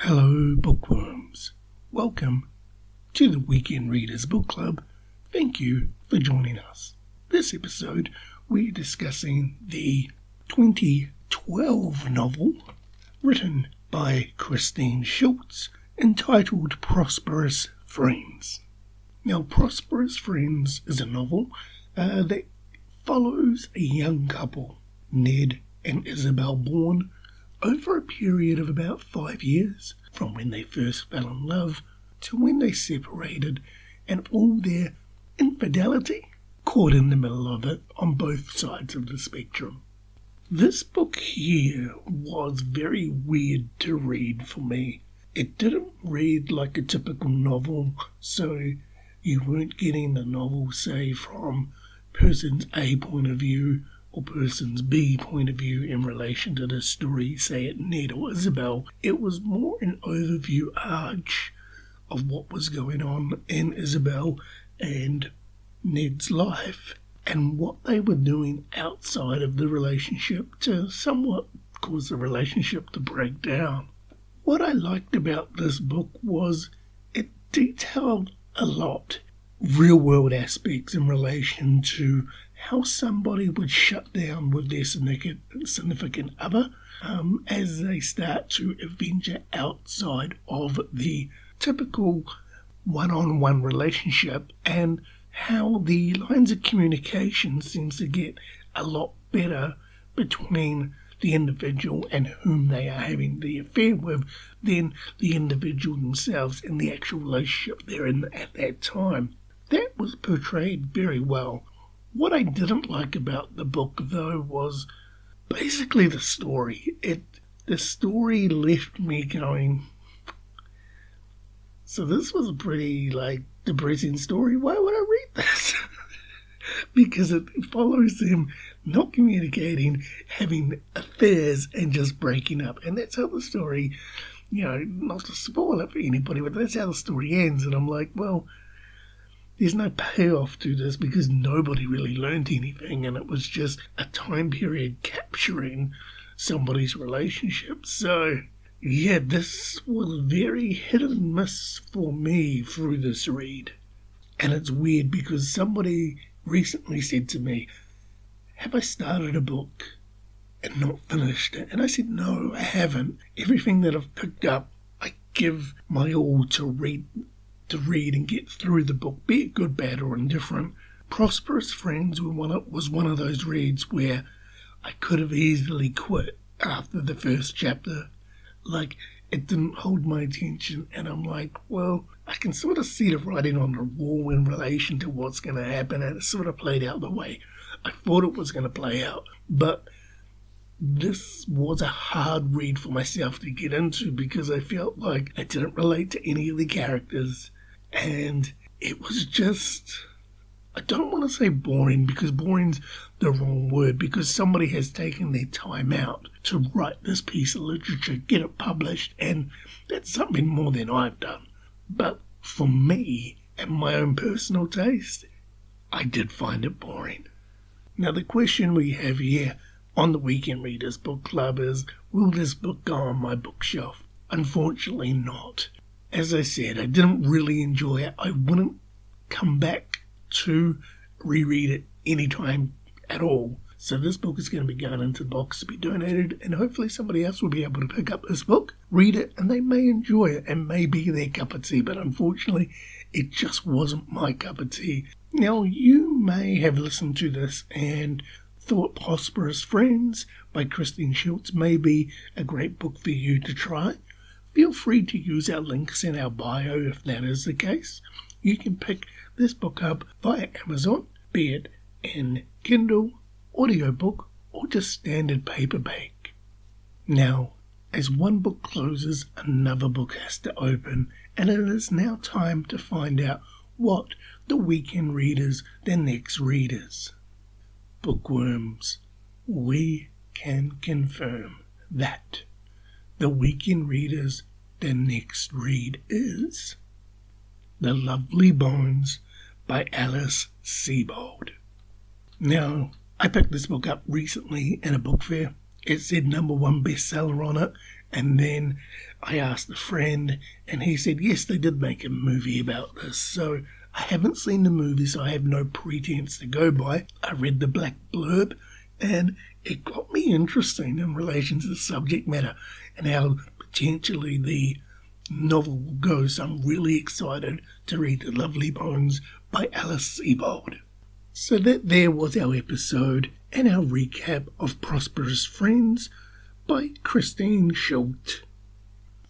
Hello, Bookworms. Welcome to the Weekend Readers Book Club. Thank you for joining us. This episode, we're discussing the 2012 novel written by Christine Schutt entitled Prosperous Friends. Now, Prosperous Friends is a novel that follows a young couple, Ned and Isabel, born over a period of about 5 years, from when they first fell in love to when they separated, and all their infidelity caught in the middle of it on both sides of the spectrum. This book here was very weird to read for me. It didn't read like a typical novel, so you weren't getting the novel, say, from person's A point of view or person's B point of view in relation to the story, say at Ned or Isabel. It was more an overview arch of what was going on in Isabel and Ned's life and what they were doing outside of the relationship to somewhat cause the relationship to break down. What I liked about this book was it detailed a lot real-world aspects in relation to how somebody would shut down with their significant other as they start to venture outside of the typical one-on-one relationship, and how the lines of communication seems to get a lot better between the individual and whom they are having the affair with than the individual themselves in the actual relationship they're in at that time. That was portrayed very well. What I didn't like about the book, though, was basically the story. The story left me going, so this was a pretty, depressing story. Why would I read this? Because it follows them not communicating, having affairs, and just breaking up. And that's how the story, not to spoil it for anybody, but that's how the story ends. And I'm like, well, there's no payoff to this because nobody really learned anything, and it was just a time period capturing somebody's relationship. So, yeah, this was very hit and miss for me through this read. And it's weird because somebody recently said to me, have I started a book and not finished it? And I said, no, I haven't. Everything that I've picked up, I give my all to read and get through the book, be it good, bad, or indifferent. Prosperous Friends was one of those reads where I could have easily quit after the first chapter. It didn't hold my attention, and I'm like, well, I can sort of see the writing on the wall in relation to what's going to happen, and it sort of played out the way I thought it was going to play out. But this was a hard read for myself to get into because I felt like I didn't relate to any of the characters. And it was just, I don't want to say boring because boring's the wrong word, because somebody has taken their time out to write this piece of literature, get it published, and that's something more than I've done. But for me and my own personal taste, I did find it boring. Now the question we have here on the Weekend Readers Book Club is, will this book go on my bookshelf? Unfortunately not. As I said, I didn't really enjoy it. I wouldn't come back to reread it anytime at all. So this book is going to be going into the box to be donated, and hopefully somebody else will be able to pick up this book, read it, and they may enjoy it and may be their cup of tea. But unfortunately, it just wasn't my cup of tea. Now, you may have listened to this and thought Prosperous Friends by Christine Schutt may be a great book for you to try. Feel free to use our links in our bio if that is the case. You can pick this book up via Amazon, be it in Kindle, audiobook, or just standard paperback. Now, as one book closes, another book has to open, and it is now time to find out what the weekend readers, their next readers. Bookworms, we can confirm that the weekend readers, their next read is The Lovely Bones by Alice Sebold. Now, I picked this book up recently in a book fair. It said #1 bestseller on it, And then I asked a friend, and he said, yes, they did make a movie about this. So I haven't seen the movie, so I have no pretense to go by. I read the black blurb, and it got me interested in relation to the subject matter and how potentially the novel will go. So I'm really excited to read The Lovely Bones by Alice Sebold. So that there was our episode and our recap of Prosperous Friends by Christine Schutt.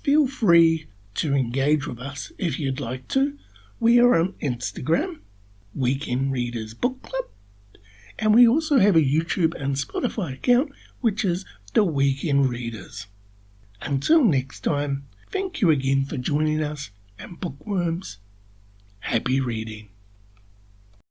Feel free to engage with us if you'd like to. We are on Instagram, Weekend Readers Book Club, and we also have a YouTube and Spotify account, which is The Weekend Readers. Until next time, thank you again for joining us, and bookworms, happy reading.